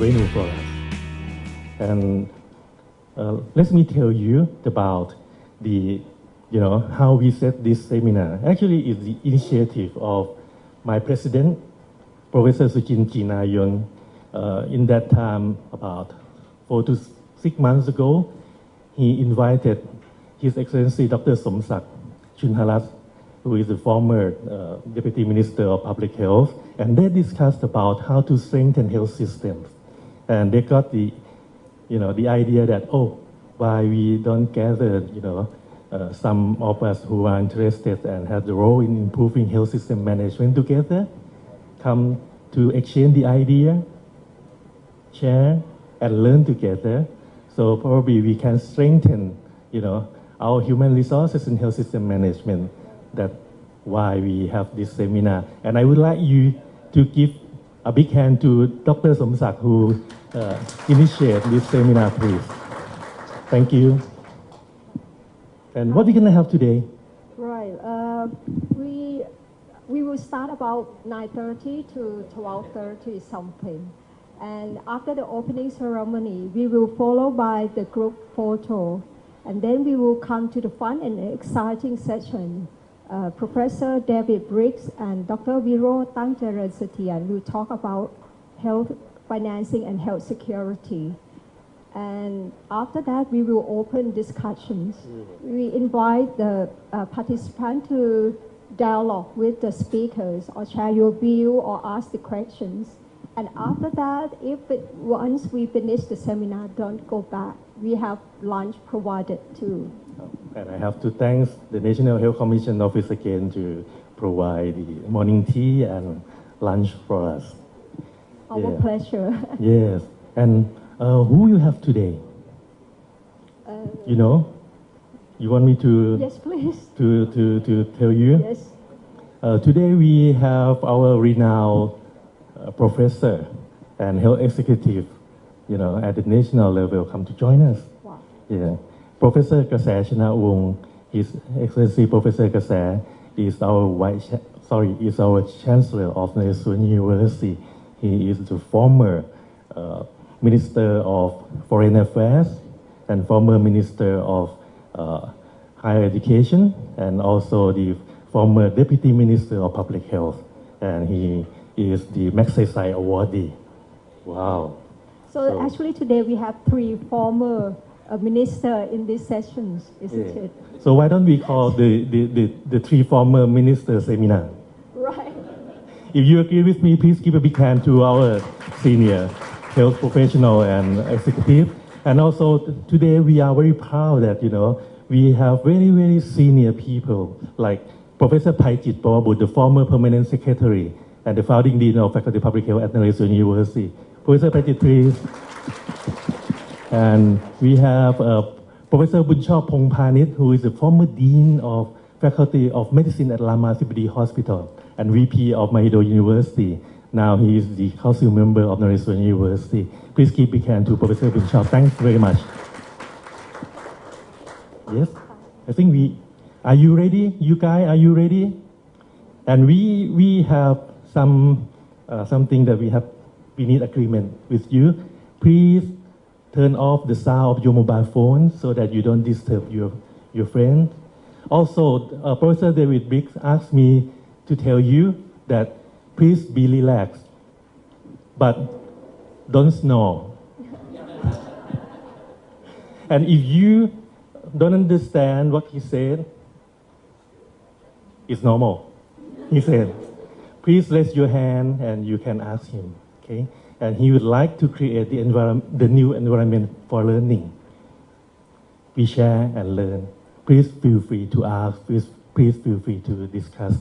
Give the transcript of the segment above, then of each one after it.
venue for us. And let me tell you about the, how we set this seminar. Actually, it's the initiative of my president, Professor Sujin Jinayon. In that time, about 4 to 6 months ago, he invited His Excellency Dr. Somsak Chunharat, who is the former Deputy Minister of Public Health, and they discussed about how to strengthen health systems. And they got the idea that, why we don't gather, some of us who are interested and have the role in improving health system management together, come to exchange the idea, share, and learn together. So probably we can strengthen, our human resources in health system management. That's why we have this seminar. And I would like you to give a big hand to Dr. Somsak, who initiated this seminar, please. Thank you. And what are we going to have today? Right. We will start about 9:30 to 12:30 something. And after the opening ceremony, we will follow by the group photo. And then we will come to the fun and exciting session. Professor David Briggs and Dr. Viro Tangjaran will talk about health financing and health security. And after that, we will open discussions. We invite the participants to dialogue with the speakers or share your view or ask the questions. And after that, once we finish the seminar, don't go back. We have lunch provided too. And I have to thank the National Health Commission Office again to provide the morning tea and lunch for us. Our pleasure. Yes. And who you have today? You want me to? Yes, please. To tell you? Yes. Today we have our renowned professor and health executive, at the national level come to join us. Wow. Yeah. Professor กระแส ชนะวงศ์ His Excellency Professor กระแส is our Chancellor of National University. He is the former Minister of Foreign Affairs and former Minister of Higher Education, and also the former Deputy Minister of Public Health. And he is the Magsaysay awardee. Wow. So actually today we have 3 former minister in these sessions, isn't it? So why don't we call the 3 former minister seminar? Right. If you agree with me, please give a big hand to our senior health professional and executive. And also today we are very proud that, we have very, very senior people like Professor Paijit Pawabut, the former permanent secretary and the founding dean of Faculty of Public Health at National University. Professor Paijit, please. And we have Professor Bunchop Pongpanit, who is the former dean of Faculty of Medicine at Lama Sibidi Hospital and VP of Mahidol University. Now he is the council member of National University. Please give a big hand to Professor Bunchop. Thanks very much. Yes, I think are you ready? You guys, are you ready? And we have something that we need agreement with you. Please turn off the sound of your mobile phone so that you don't disturb your friend. Also, Professor David Briggs asked me to tell you that please be relaxed, but don't snore. And if you don't understand what he said, it's normal. He said, please raise your hand and you can ask him, okay? And he would like to create the new environment for learning. We share and learn. Please feel free to ask. Please feel free to discuss.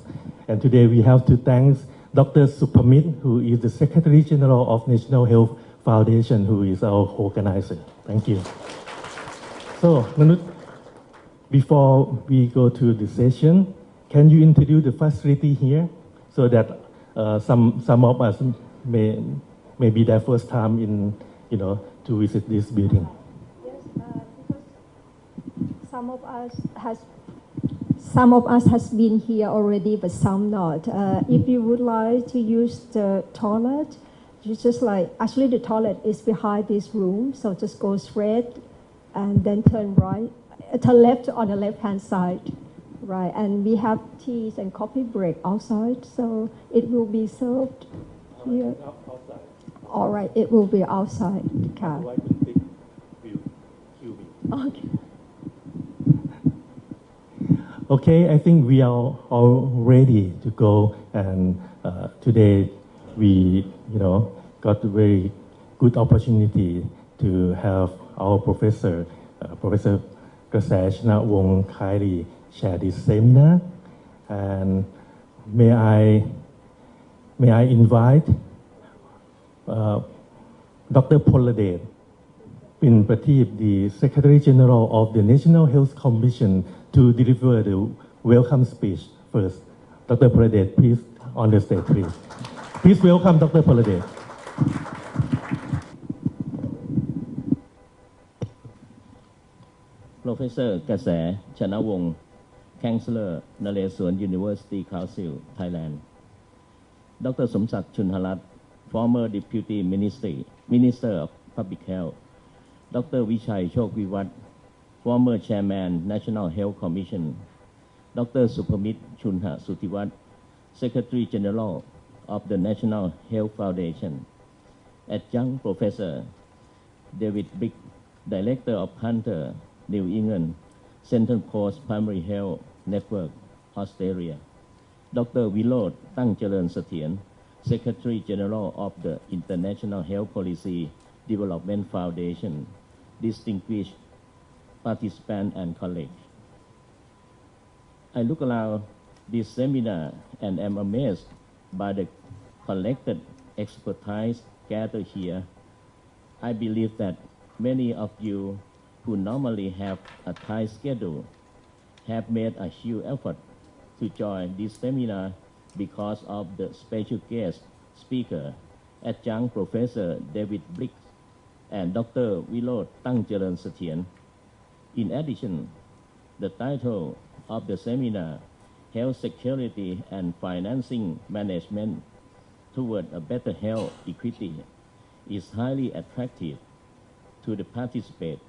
And today we have to thank Dr. Supamit, who is the Secretary General of National Health Foundation, who is our organizer. Thank you. So, Manut, before we go to the session, can you introduce the facility here so that some of us may be their first time in, to visit this building? Yes, because some of us has been here already, but some not. If you would like to use the toilet, you just like, actually the toilet is behind this room, so just go straight and then turn right, turn left on the left-hand side, right? And we have teas and coffee break outside, so it will be served here. Outside. All right, it will be outside the car. Why do you think will kill me? Okay. Okay, I think we are all ready to go, and today we, got a very good opportunity to have our professor, Professor กระแส ชนะวงศ์ kindly share this seminar, and may I invite Dr. พลเดช ปิ่นประทีป the Secretary General of the National Health Commission to deliver the welcome speech first. Dr. พลเดช please on the stage, please. Please welcome Dr. พลเดช Professor กระแส ชนะวงศ์ Chancellor นเรศวร University Council Thailand Dr. สมศักดิ์ ชุนหรัตน์ Former Deputy Minister of Public Health Dr. วิชัย โชควิวัฒน์ Former Chairman National Health Commission Dr. สุภมิตร ชุนหสุทธิวัฒน์ Secretary General of the National Health Foundation Adjunct Professor David Brick Director of Hunter New England Central Coast Primary Health Network Australia Dr. วิโรจน์ ตั้งเจริญเสถียร Secretary General of the International Health Policy Development Foundation Distinguished participants and colleagues I look around this seminar and am amazed by the collected expertise gathered here. I believe that many of you who normally have a tight schedule have made a huge effort to join this seminar because of the special guest speaker, Adjunct Professor David Brick and Dr. วิโรจน์ ตั้งเจริญเสถียร In addition, the title of the seminar, Health Security and Financing Management Toward a Better Health Equity, is highly attractive to the participants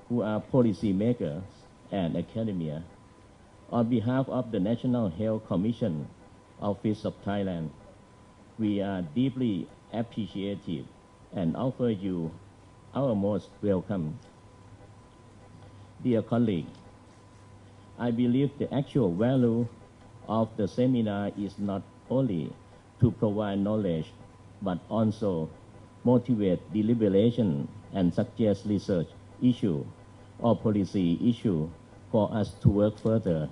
who are policymakers and academia. On behalf of the National Health Commission Office of Thailand, we are deeply appreciative and offer you our most welcome. Dear colleagues, I believe the actual value of the seminar is not only to provide knowledge, but also motivate deliberation and suggest research issue or policy issue for us to work further.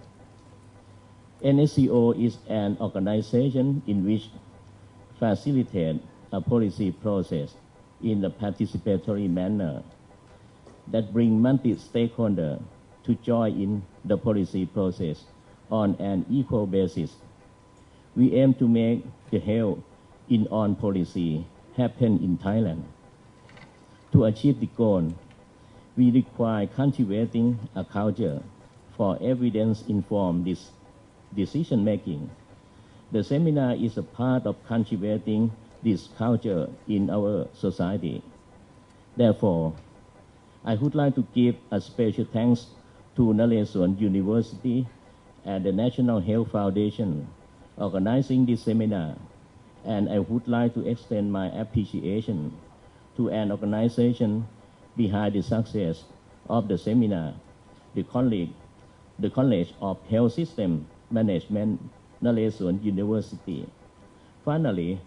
NSCO is an organization in which facilitate a policy process in a participatory manner that bring multi-stakeholder to join in the policy process on an equal basis. We aim to make the health in on policy happen in Thailand. To achieve the goal, we require cultivating a culture for evidence-informed decision-making. The seminar is a part of cultivating this culture in our society. Therefore, I would like to give a special thanks to Nareswaran University and the National Health Foundation organizing this seminar, and I would like to extend my appreciation to an organization behind the success of the seminar, the College of Health System Management, Nareswaran University. Finally,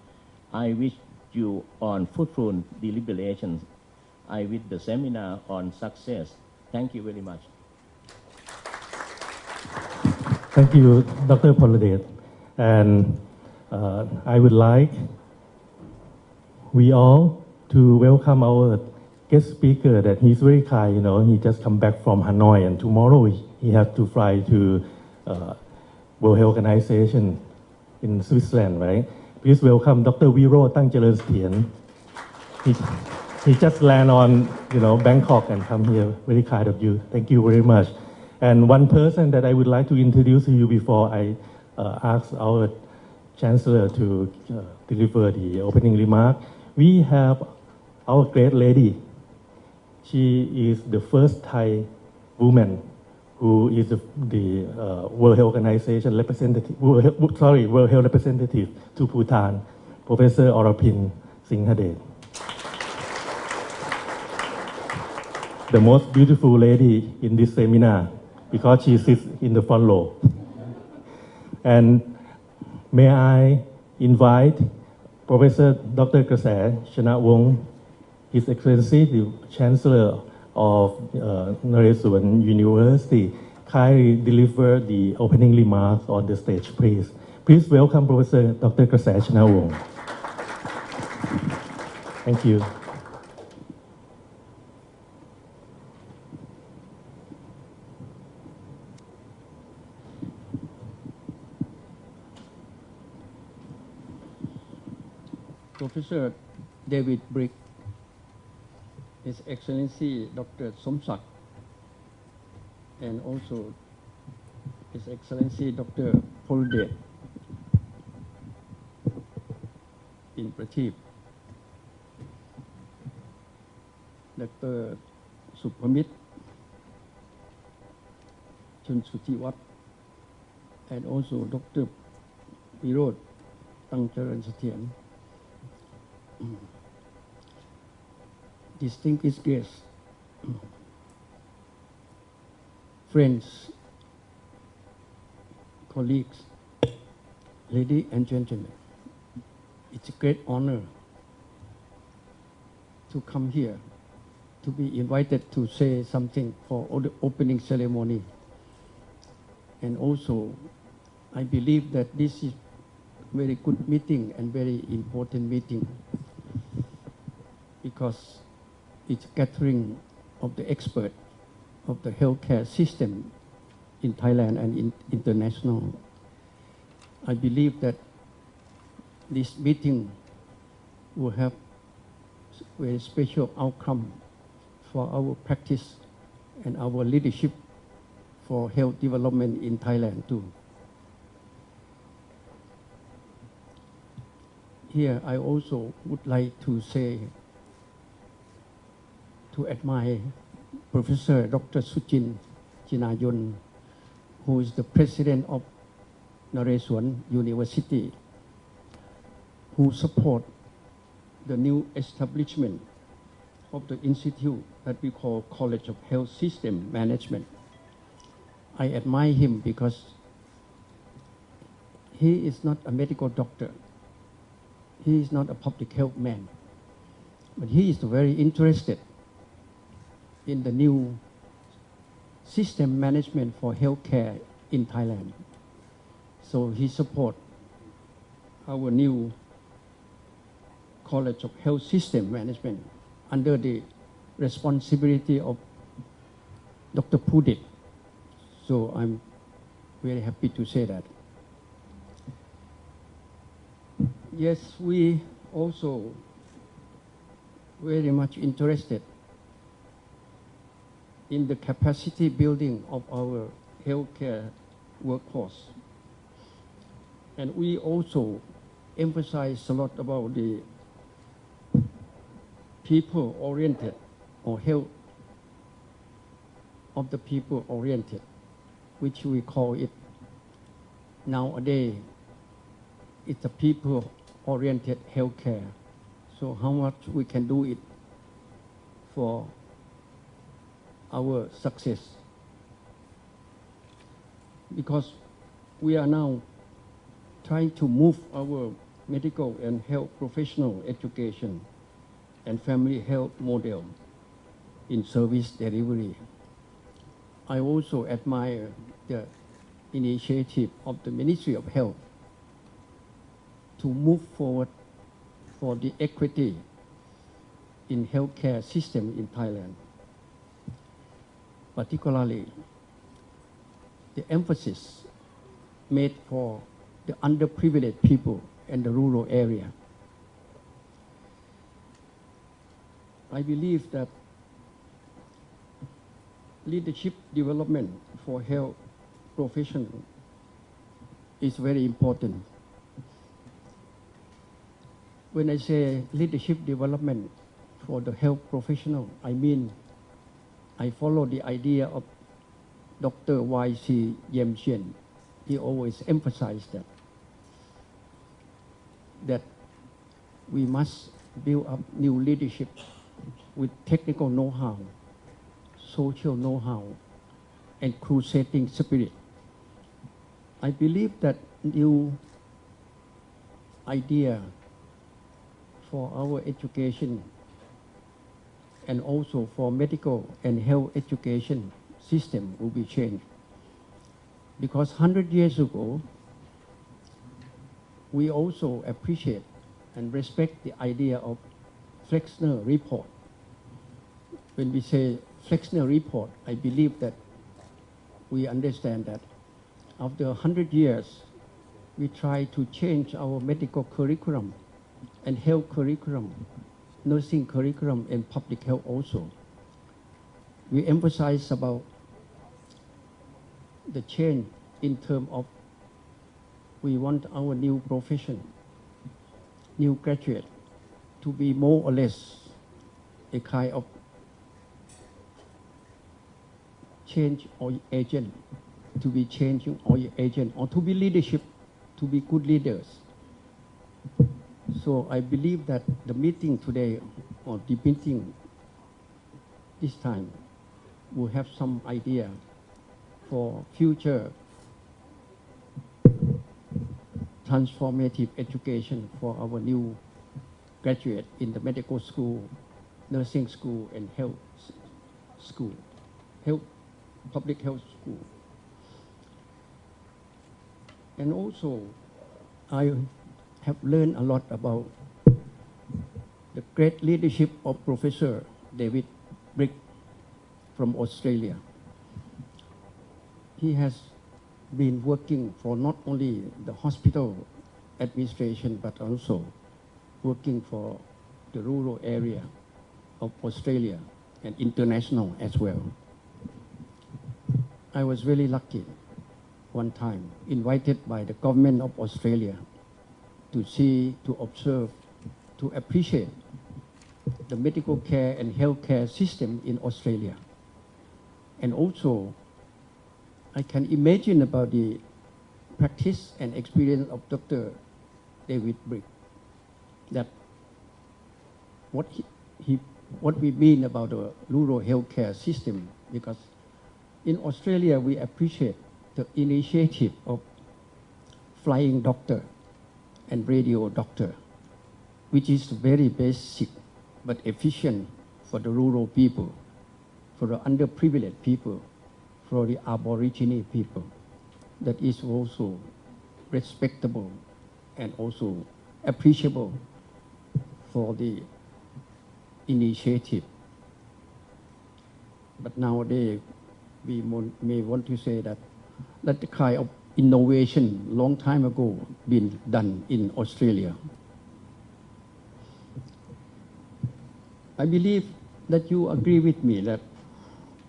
I wish you on fruitful deliberations. I wish the seminar on success. Thank you very much. Thank you, Dr. พลเดช and I would like we all to welcome our guest speaker that he's very kind, he just come back from Hanoi and tomorrow he has to fly to World Health Organization in Switzerland, right? Please welcome Dr. วิโรจน์ ตั้งเจริญเสถียร He just land on, Bangkok and come here. Very kind of you. Thank you very much. And one person that I would like to introduce to you before I ask our Chancellor to deliver the opening remark. We have our great lady. She is the first Thai woman who is the World Health Organization representative, World Health representative to Bhutan, Professor Orapin Singhade. The most beautiful lady in this seminar because she sits in the front row. And may I invite Professor Dr. Kase Chanawong, His Excellency, the Chancellor of Naresuan University, kindly deliver the opening remarks on the stage, please. Please welcome Professor Dr. Kase Chanawong. Thank you. Professor David Brick, His Excellency Dr. Somsak, and also His Excellency Dr. Poldet in Prateep, Dr. Supamit Chunsuchiwat, and also Dr. Pirod Tangcharan Sathian. Distinguished guests, friends, colleagues, ladies and gentlemen, it's a great honor to come here, to be invited to say something for the opening ceremony. And also, I believe that this is a very good meeting and very important meeting, because it's gathering of the expert of the healthcare system in Thailand and international. I believe that this meeting will have a special outcome for our practice and our leadership for health development in Thailand too. Here I also would like to say, to admire Professor Dr. Suchin Chinayon, who is the president of Naresuan University, who support the new establishment of the institute that we call College of Health System Management. I admire him because he is not a medical doctor. He is not a public health man, but he is very interested in the new system management for healthcare in Thailand. So he supports our new College of Health System Management under the responsibility of Dr. Pudit. So I'm very happy to say that. Yes, we also very much interested in the capacity building of our healthcare workforce. And we also emphasize a lot about the people-oriented or health of the people-oriented, which we call it nowadays, it's a people-oriented healthcare. So how much we can do it for our success, because we are now trying to move our medical and health professional education and family health model in service delivery. I also admire the initiative of the Ministry of Health to move forward for the equity in healthcare system in Thailand. Particularly, the emphasis made for the underprivileged people in the rural area. I believe that leadership development for health professionals is very important. when I say leadership development for the health professional, I mean I follow the idea of Dr. Y.C. Yemchen. He always emphasized that we must build up new leadership with technical know-how, social know-how, and crusading spirit. I believe that new idea for our education and also for medical and health education system will be changed. Because 100 years ago, we also appreciate and respect the idea of Flexner report. When we say Flexner report, I believe that we understand that after 100 years, we try to change our medical curriculum and health curriculum, nursing curriculum, and public health also. We emphasize about the change in terms of we want our new profession, new graduate, to be more or less a kind of change or agent, to be changing or agent, or to be leadership, to be good leaders. So I believe that the meeting today, or the meeting this time, will have some idea for future transformative education for our new graduate in the medical school, nursing school, and health school, public health school. And also, I have learned a lot about the great leadership of Professor David Brick from Australia. He has been working for not only the hospital administration, but also working for the rural area of Australia and international as well. I was really lucky one time, invited by the government of Australia to see, to observe, to appreciate the medical care and healthcare system in Australia. And also, I can imagine about the practice and experience of Dr. David Brick, that what we mean about the rural healthcare system, because in Australia we appreciate the initiative of flying doctor and radio doctor, which is very basic but efficient for the rural people, for the underprivileged people, for the Aborigine people. That is also respectable and also appreciable for the initiative. But nowadays, we may want to say that the kind of innovation long time ago been done in Australia. I believe that you agree with me that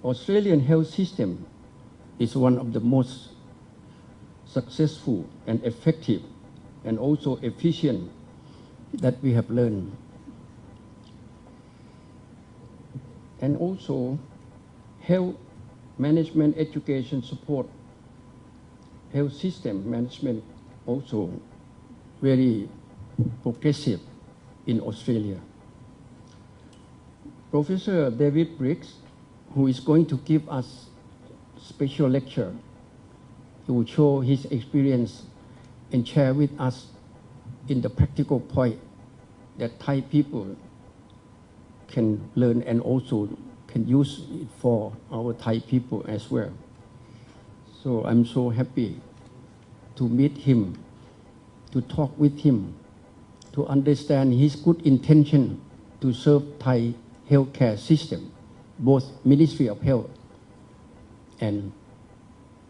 Australian health system is one of the most successful and effective and also efficient that we have learned. And also health management education support, health system management also very progressive in Australia. Professor David Briggs, who is going to give us special lecture, he will show his experience and share with us in the practical point that Thai people can learn and also can use it for our Thai people as well. So I'm so happy to meet him, to talk with him, to understand his good intention to serve Thai healthcare system, both Ministry of Health and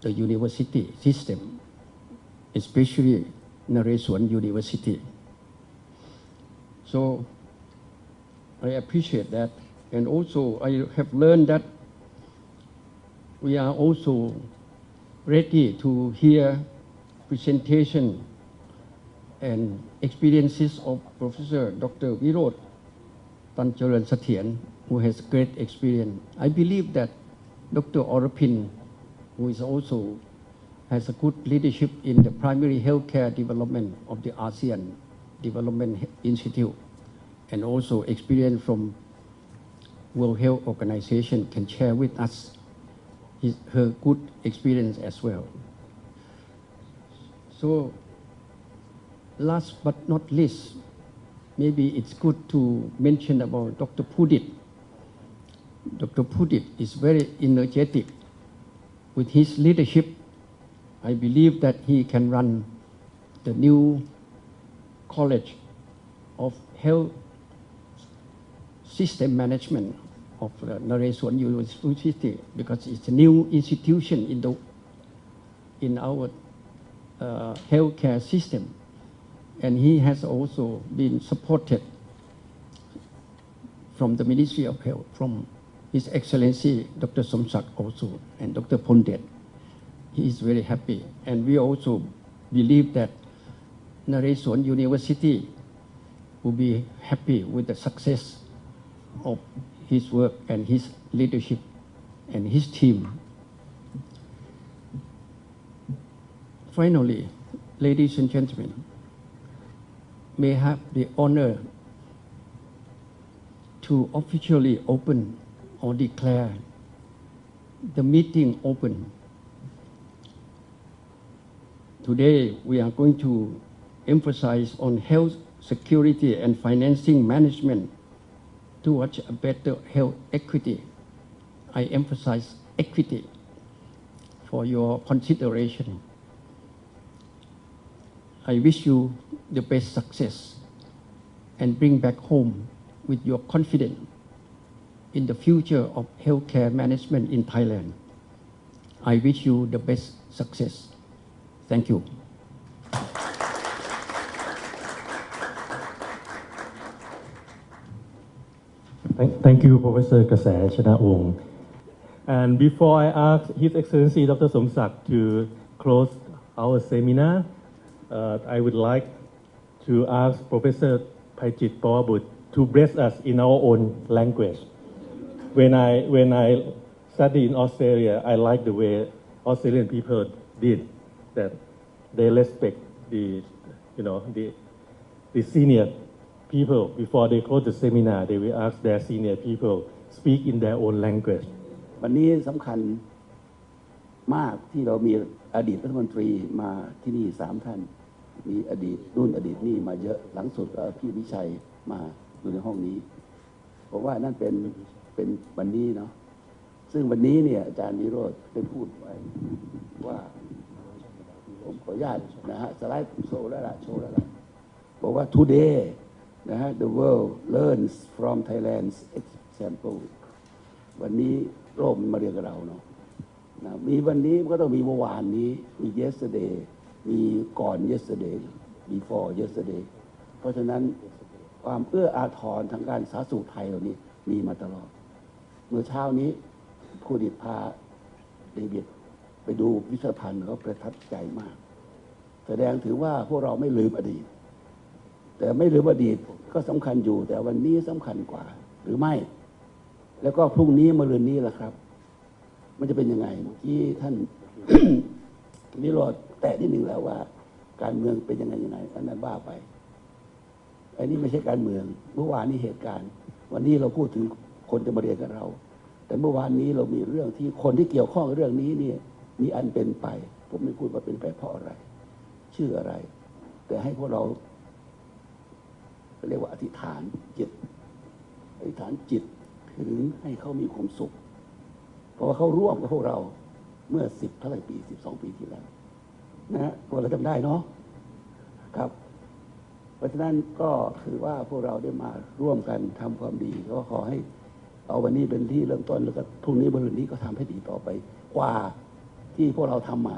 the university system, especially yon res wrn University. So I appreciate that. And also I have learned that we are also ready to hear presentation and experiences of Professor Dr. Virod Tancharan Sathian, who has great experience. I believe that Dr. Orapin, who is also has a good leadership in the primary healthcare development of the ASEAN Development Institute, and also experience from World Health Organization, can share with us her good experience as well. So, last but not least, maybe it's good to mention about Dr. Pudit. Dr. Pudit is very energetic. With his leadership, I believe that he can run the new College of Health System Management of the Naresuan University, because it's a new institution in our healthcare system, and he has also been supported from the Ministry of Health, from His Excellency Dr. Somsak also, and Dr. Pondet. He is very happy, and we also believe that Naresuan University will be happy with the success of his work and his leadership and his team. Finally, ladies and gentlemen, may I have the honor to officially open or declare the meeting open. Today, we are going to emphasize on health security and financing management towards a better health equity. I emphasize equity for your consideration. I wish you the best success and bring back home with your confidence in the future of healthcare management in Thailand. I wish you the best success. Thank you. Thank you, Professor กระแส ชนะวงศ์ And before I ask His Excellency Dr. Somsak to close our seminar, I would like to ask Professor Phaichit Pawabut to bless us in our own language. When I study in Australia, I like the way Australian people did that. They respect the senior people. Before they close the seminar, they will ask their senior people speak in their own language. วันนี้สำคัญมากที่เรามีอดีตรัฐมนตรีมาที่นี่3 ท่านมีอดีตรุ่นอดีตนี่มาเยอะหลังสุดก็พี่วิชัยมาอยู่ในห้องนี้เพราะว่านั่นเป็นวันนี้เนาะซึ่งวันนี้เนี่ยอาจารย์วิโรจน์ได้พูดไว้ว่าผมขออนุญาตนะฮะสไลด์โชว์แล้วล่ะบอกว่า today นะฮะ the world learns from Thailand's example วันนี้โลกมาเรียนกับเราเนาะนะมีวันนี้มันก็ต้องมีเมื่อวานนี้มี yesterday มีก่อน yesterday before yesterday เพราะฉะนั้นความเอื้ออาทรทางการสาธารณสุขไทยเหล่านี้มีมาตลอดเมื่อเช้านี้ผู้ดิษพาเดวิดไปดูพิพิธภัณฑ์เขาประทับใจมากแสดงถือว่าพวกเราไม่ลืมอดีตแต่ไม่ลืมอดีตก็สำคัญอยู่แต่วันนี้สำคัญกว่าหรือไม่แล้วก็พรุ่งนี้มะรืนนี้ล่ะครับมันจะเป็นยังไงเมื่อกี้ท่าน วิโรจน์แตะนิดหนึ่งแล้วว่าการเมืองเป็นยังไงอันนั้นบ้าไปอันนี้ไม่ใช่การเมืองเมื่อวานนี้เหตุการณ์วันนี้เราพูดถึงคนจะมาเรียนกับเราแต่เมื่อวานนี้เรามีเรื่องที่คนที่เกี่ยวข้องกับเรื่องนี้เนี่ยมีอันเป็นไปผมไม่พูดว่าเป็นไปเพราะอะไรชื่ออะไรแต่ให้พวกเราเรียกว่าอธิษฐานจิตถึงให้เขามีความสุขเพราะว่าเขาร่วมกับพวกเราเมื่อ12 ปีที่แล้วนะพวกเราจำได้เนาะครับเพราะฉะนั้นก็คือว่าพวกเราได้มาร่วมกันทำความดีก็ขอให้เอาวันนี้เป็นที่เริ่มต้นแล้วก็พรุ่งนี้มะรืนนี้ก็ทำให้ดีต่อไปกว่าที่พวกเราทำมา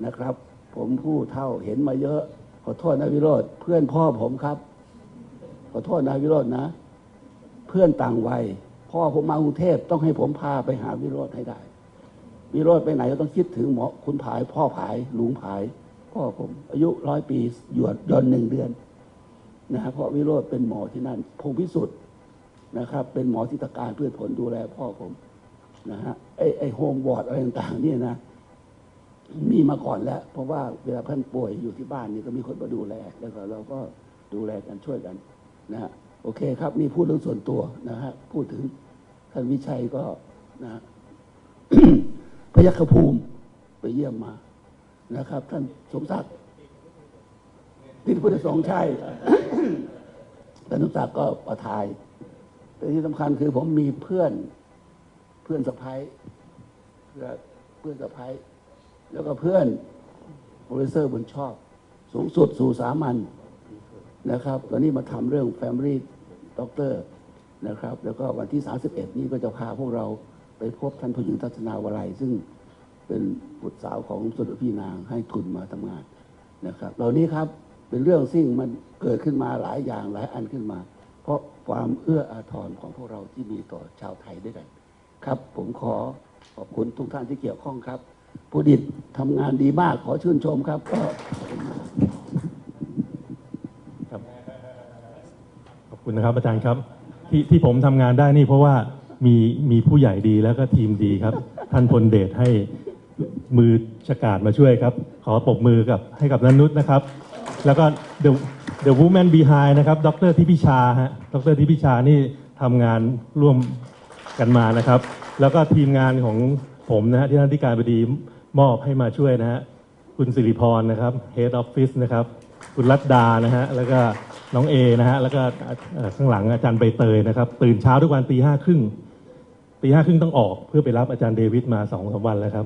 นะครับผมผู้เฒ่าเห็นมาเยอะขอโทษนะวิโรจน์เพื่อนพ่อผมครับขอโทษนะวิโรจน์นะเพื่อนต่างวัยพ่อผมมากรุงเทพต้องให้ผมพาไปหาวิโรจน์ให้ได้วิโรจน์ไปไหนก็ต้องคิดถึงหมอคุณผายพ่อผายลุงผาย พ่อผมอายุ100 ปีหยดย่อน1 เดือนนะเพราะวิโรจน์เป็นหมอที่นั่นพงพิสุทธิ์นะครับเป็นหมอที่ตการพืชผลดูแลพ่อผมนะฮะไอโฮมวอร์ดอะไรต่างๆนี่นะมีมาก่อนแล้วเพราะว่าเวลาท่านป่วยอยู่ที่บ้านนี่ก็มีคนมาดูแลแล้วก็เราก็ดูแลกันช่วยกันนะฮะโอเคครับนี่พูดเรื่องส่วนตัวนะฮะพูดถึงท่านวิชัยก็นะ พยัคฆภูมิไปเยี่ยมมานะครับท่านสมศักดิ์ที่พุทธสงฆ์ใช่ ท่านสมศักดิ์ก็ประทายแต่ที่สำคัญคือผมมีเพื่อนสะพ้ายเพื่อนสะพ้ายแล้วก็เพื่อนโปรเฟสเซอร์บุญชอบสูงสุดสู่สามัญนะครับตอนนี้มาทำเรื่อง Family Doctor นะครับแล้วก็วันที่31นี้ก็จะพาพวกเราไปพบท่านผู้หญิงทัศนาวลัยซึ่งเป็นบุตรสาวของสมเด็จพี่นางให้ทุนมาทำงานนะครับเหล่านี้ครับเป็นเรื่องซึ่งมันเกิดขึ้นมาหลายอย่างหลายอันขึ้นมาเพราะความเอื้ออาทรของพวกเราที่มีต่อชาวไทยด้วยกันครับผมขอขอบคุณทุกท่านที่เกี่ยวข้องครับผู้ดิษฐ์ทำงานดีมากขอชื่นชมครับก็ขอบคุณนะครับอาจารย์ครับที่ผมทำงานได้นี่เพราะว่ามีผู้ใหญ่ดีแล้วก็ทีมดีครับท่านพลเดชให้มือฉกาจมาช่วยครับขอปรบมือให้กับนันนุชนะครับแล้วก็ The Woman Behind นะครับดร.ทิพิชาฮะดร.ทิพิชานี่ทำงานร่วมกันมานะครับแล้วก็ทีมงานของผมนะฮะที่ท่านอธิการบดีมอบให้มาช่วยนะฮะคุณสิริพรนะครับ Head Office นะครับคุณรัตดานะฮะแล้วก็น้องเอนะฮะแล้วก็ข้างหลังอาจารย์ใบเตยนะครับตื่นเช้าทุกวันตี 5:30ต้องออกเพื่อไปรับอาจารย์เดวิดมา2-3 วันแล้วครับ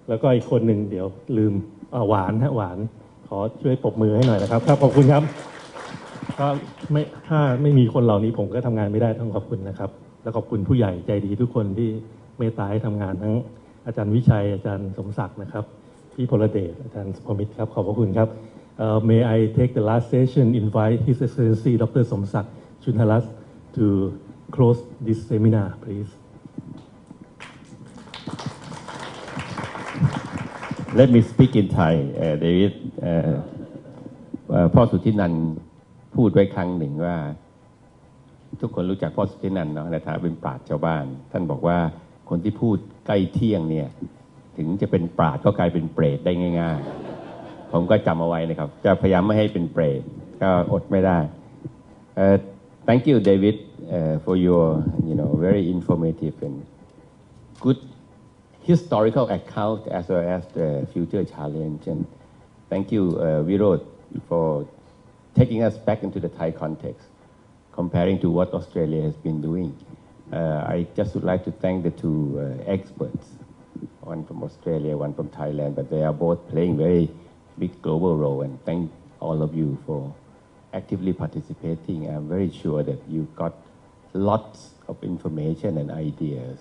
แล้วก็อีกคนหนึ่งเดี๋ยวลืมหวานหวานขอช่วยปรบมือให้หน่อยนะครับครับขอบคุณครับก็ถ้าไม่มีคนเหล่านี้ผมก็ทำงานไม่ได้ต้องขอบคุณนะครับและขอบคุณผู้ใหญ่ใจดีทุกคนที่เมตตาให้ทำงานทั้งอาจารย์วิชัยอาจารย์สมศักดิ์นะครับพี่พลเดชอาจารย์สุภมิตรครับขอบพระคุณครับMay I take the last session invite His Excellency Dr. Somsak Chunhalas to close this seminar please Let me speak in Thai David พ่อสุทธินันท์พูดไว้ครั้งหนึ่งว่าทุกคนรู้จักพ่อสุทธินันท์เนาะในฐานะเป็นปราชญ์ชาวบ้านท่านบอกว่าคนที่พูดใกล้เที่ยงเนี่ยถึงจะเป็นปราชญ์ก็กลายเป็นเปรตได้ง่ายๆผมก็จำเอาไว้นะครับจะพยายามไม่ให้เป็นเปรตก็อดไม่ได้ Thank you David for your very informative and good historical account as well as the future challenge and thank you Virod for taking us back into the Thai context comparing to what Australia has been doing I just would like to thank the two experts one from Australia one from Thailand but they are both playing very big global role and thank all of you for actively participating I'm very sure that you got lots of information and ideas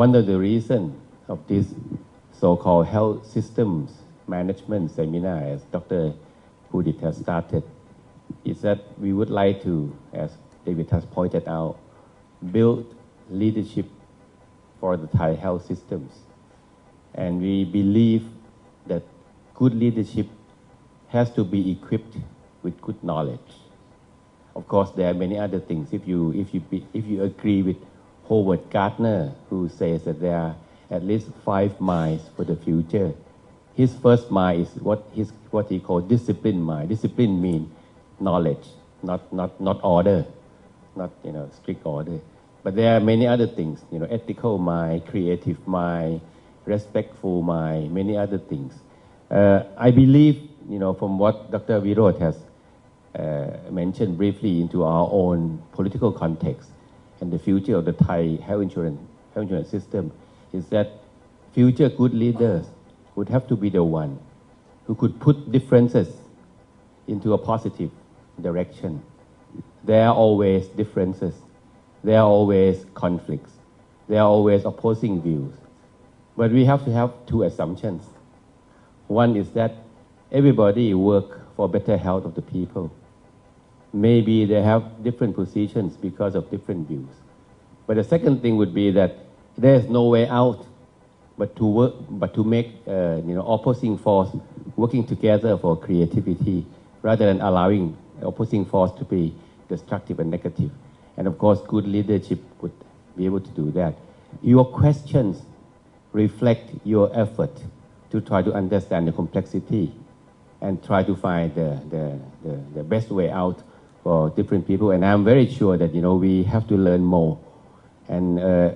one of the reasons of this so-called health systems management seminar, as Dr. Pudit has started, is that we would like to, as David has pointed out, build leadership for the Thai health systems. And we believe that good leadership has to be equipped with good knowledge. Of course, there are many other things. If you agree with Howard Gardner, who says that there are at least 5 minds for the future. His first mind is what he calls discipline mind. Discipline means knowledge, not order, not strict order. But there are many other things, ethical mind, creative mind, respectful mind, many other things. I believe, from what Dr. Virod has mentioned briefly into our own political context and the future of the Thai health insurance system, is that future good leaders would have to be the one who could put differences into a positive direction. There are always differences. There are always conflicts. There are always opposing views. But we have to have 2 assumptions. One is that everybody work for better health of the people. Maybe they have different positions because of different views. But the second thing would be that there is no way out but to work, but to make opposing force working together for creativity, rather than allowing opposing force to be destructive and negative. And of course, good leadership would be able to do that. Your questions reflect your effort to try to understand the complexity and try to find the best way out for different people. And I'm very sure that, we have to learn more. And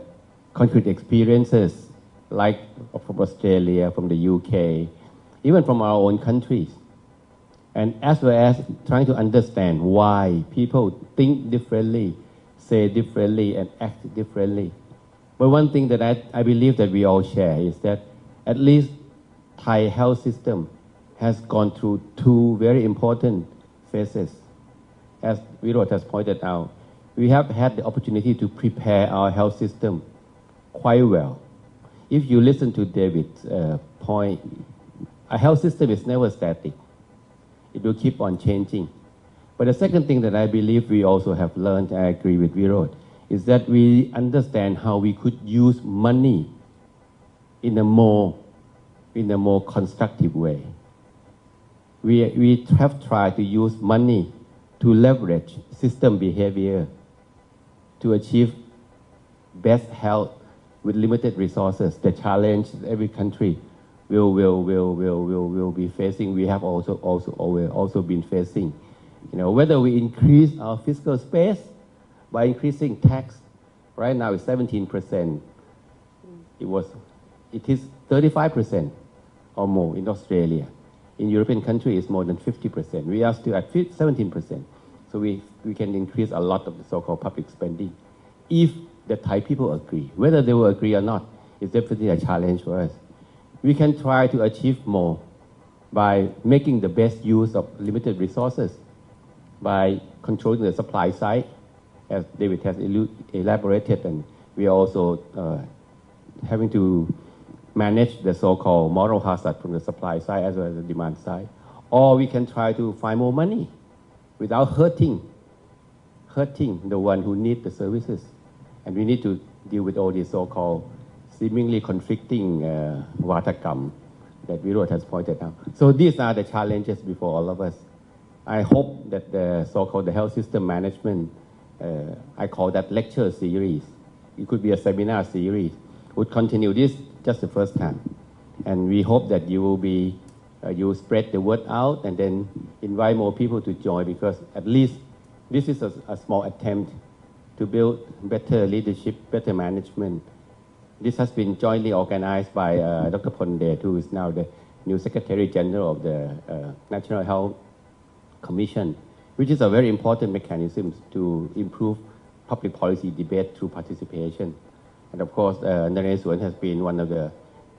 concrete experiences like from Australia, from the UK, even from our own countries. And as well as trying to understand why people think differently, say differently, and act differently. But one thing that I believe that we all share is that at least Thai health system has gone through two very important phases. As Virod has pointed out, we have had the opportunity to prepare our health system quite well. If you listen to David's point, a health system is never static. It will keep on changing. But the second thing that I believe we also have learned, I agree with Virod, is that we understand how we could use money in a more constructive way. We have tried to use money to leverage system behavior to achieve best health with limited resources. The challenge every country will be facing. We have also been facing. Whether we increase our fiscal space by increasing tax, right now it's 17%. It is 35% or more in Australia. In European countries, it's more than 50%. We are still at 17%. So we can increase a lot of the so-called public spending if the Thai people agree. Whether they will agree or not is definitely a challenge for us. We can try to achieve more by making the best use of limited resources, by controlling the supply side, as David has elaborated, and we are also having to manage the so-called moral hazard from the supply side as well as the demand side. Or we can try to find more money without hurting the one who need the services. And we need to deal with all these so-called seemingly conflicting vatakam that Virod has pointed out. So these are the challenges before all of us. I hope that the so-called the health system management, I call that lecture series, it could be a seminar series, would continue. This just the first time. And we hope that you will spread the word out and then invite more people to join, because at least this is a small attempt to build better leadership, better management. This has been jointly organized by Dr. Pol Det, who is now the new Secretary General of the National Health Commission, which is a very important mechanism to improve public policy debate through participation. And of course, Nareswaran has been one of the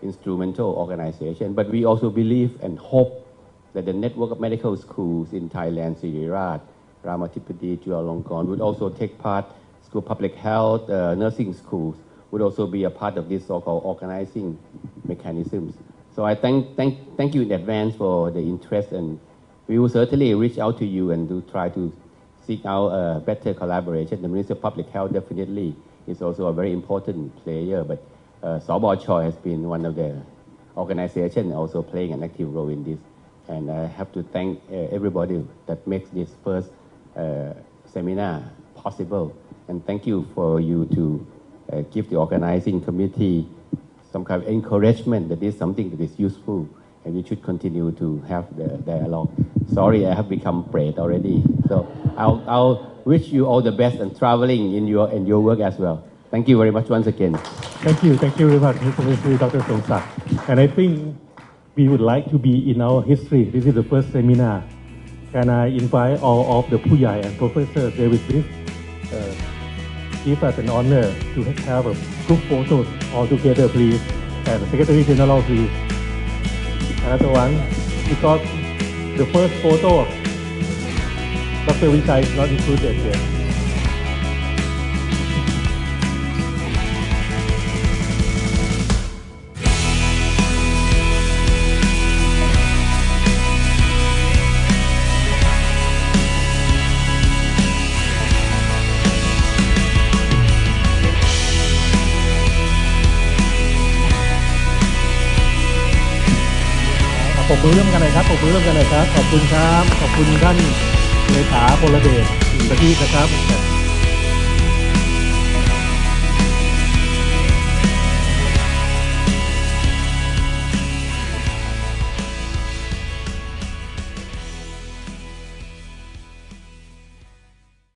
instrumental organizations. But we also believe and hope that the network of medical schools in Thailand, Siriraj, Ramathipati, Chulalongkorn, would also take part. School of Public Health, nursing schools would also be a part of this so-called organizing mechanisms. So I thank you in advance for the interest, and we will certainly reach out to you and to try to seek out better collaboration. The Ministry of Public Health definitely is also a very important player, but Sobocho has been one of the organizations also playing an active role in this. And I have to thank everybody that makes this first seminar possible. And thank you for you to give the organizing committee some kind of encouragement that this is something that is useful, and we should continue to have the dialogue. Sorry, I have become afraid already. So I'll wish you all the best and traveling in your work as well. Thank you very much once again. Thank you very much, Mr. Dr. Somsak. And I think we would like to be in our history. This is the first seminar. Can I invite all of the Puyai and professors there with this? Give us an honor to have a group photos all together, please. And Secretary General, please. Another one, because the first photo of Dr. Vichai is not included here. ปรบมือร่วมกันหน่อยครับปรบมือร่วมกันหน่อยครับขอบคุณครับขอบคุณท่านเลขาพลเดชประทีปนะครับ